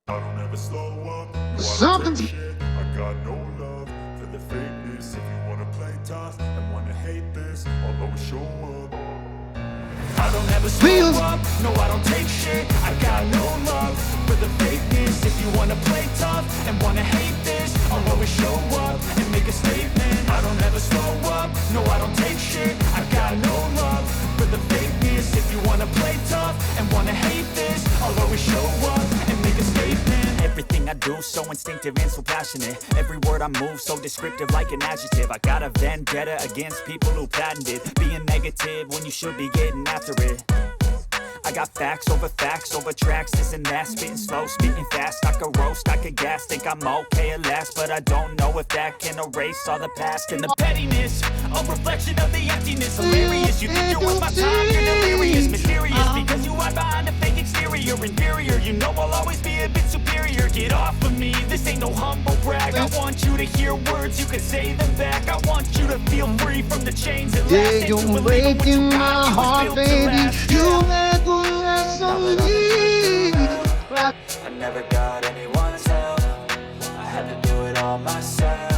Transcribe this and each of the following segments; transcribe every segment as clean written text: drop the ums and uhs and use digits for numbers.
I don't ever slow up, no, I don't Something's take shit. I got no love for the fakeness. If you wanna play tough and wanna hate this, I'll always show up. I don't ever slow feels up, no, I don't take shit. I got no love for the fakeness. If you wanna play tough and wanna hate this, I'll always show up and make a statement. I don't ever slow up, no, I don't take shit. I got no love for the fakeness. If you wanna play tough and wanna hate this, I'll always show up and make a statement. Everything I do so instinctive and so passionate. Every word I move so descriptive like an adjective. I got a vendetta against people who patented being negative when you should be getting after it. I got facts over tracks, this and that. Spitting slow, speaking fast, I could roast, I could gas. Think I'm okay at last, but I don't know if that can erase all the past. And the pettiness, a reflection of the emptiness. Hilarious, you think you're worth my time, you're delirious. Mysterious, because you hide behind a fake exterior. Inferior, you know I'll always be a bit superior. Get off of me, this ain't no humble brag. I want you to hear words, you can say them back. I want you to feel free from the chains that last. yeah, you're breaking my heart, baby. You let the rest of me. I never got anyone's help, I had to do it all myself.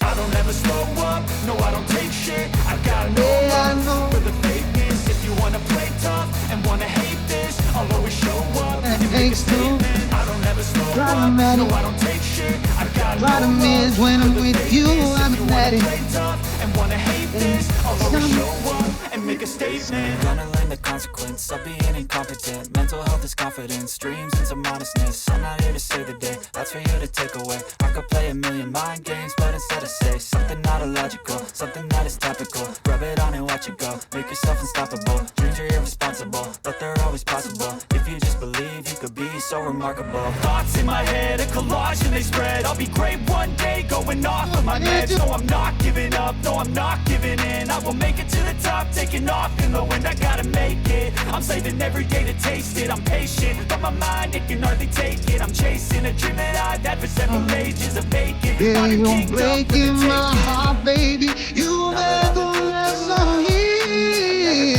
I don't ever slow up, no, I don't take shit. I got no love for the fakeness. If you wanna play tough and wanna hate this, I'll always show up and make a statement. I don't ever slow up, no, I don't take shit. I got no Problem is when I'm with you, I'm If you wanna at play it. tough and wanna hate this, I'll always show up and make a statement. Gonna learn the consequence of being incompetent. Mental health is confidence, dreams and some honestness. I'm not here to save the day, that's for you to take away. I could play a million mind games, but instead I say something not illogical, something that is topical. Rub it on and watch it go, make yourself unstoppable. Dreams are irresponsible, but they're always possible. If you just believe, you could be so remarkable. Thoughts in my head, a collage and they spread. I'll be great one day, going off of my meds. No, I'm not giving up, no, I'm not giving in. I will make it to the top, taking off in the wind. I gotta make it, I'm saving every day to taste it. I'm patient, but my mind, it can hardly take it. I'm chasing a dream that I've had for several ages of vacant. Yeah, Modern you're kingdom for the breaking my taking. heart, baby. You let the rest of me.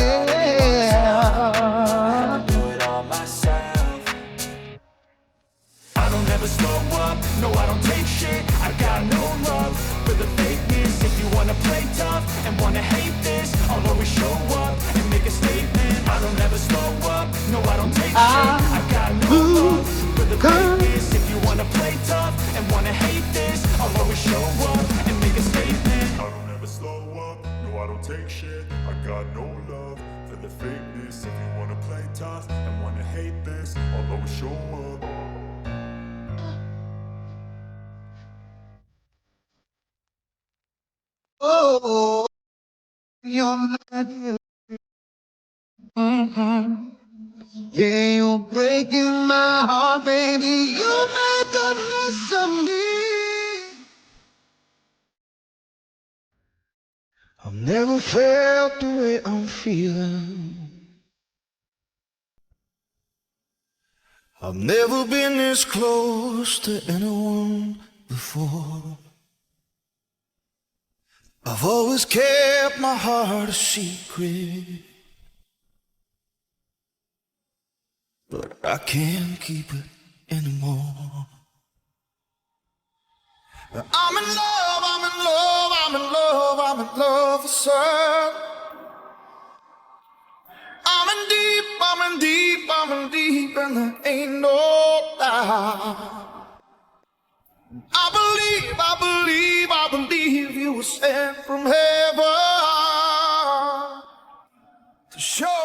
Do it all myself. I don't ever slow up, no, I don't take shit. I got no love for the fakeness. If you wanna play tough and wanna hate this, I'll always show up and make a statement. I don't ever slow up, no, I don't take shit. I got no love for the fakeness. If you wanna play tough and wanna hate this, I'll always show up and make a statement. I don't ever slow up, no, I don't take shit. I got no love for the fakeness. If you wanna play tough and wanna hate this, I'll always show up. Oh, you're not here. Mhm. Yeah, you're breaking my heart, baby. You made the best of me. I've never felt the way I'm feeling. I've never been this close to anyone before. I've always kept my heart a secret, but I can't keep it anymore. I'm in love, I'm in love, I'm in love, I'm in love with her. I'm in deep, I'm in deep, I'm in deep, and there ain't no doubt. I believe, I believe, I believe you were sent from heaven to show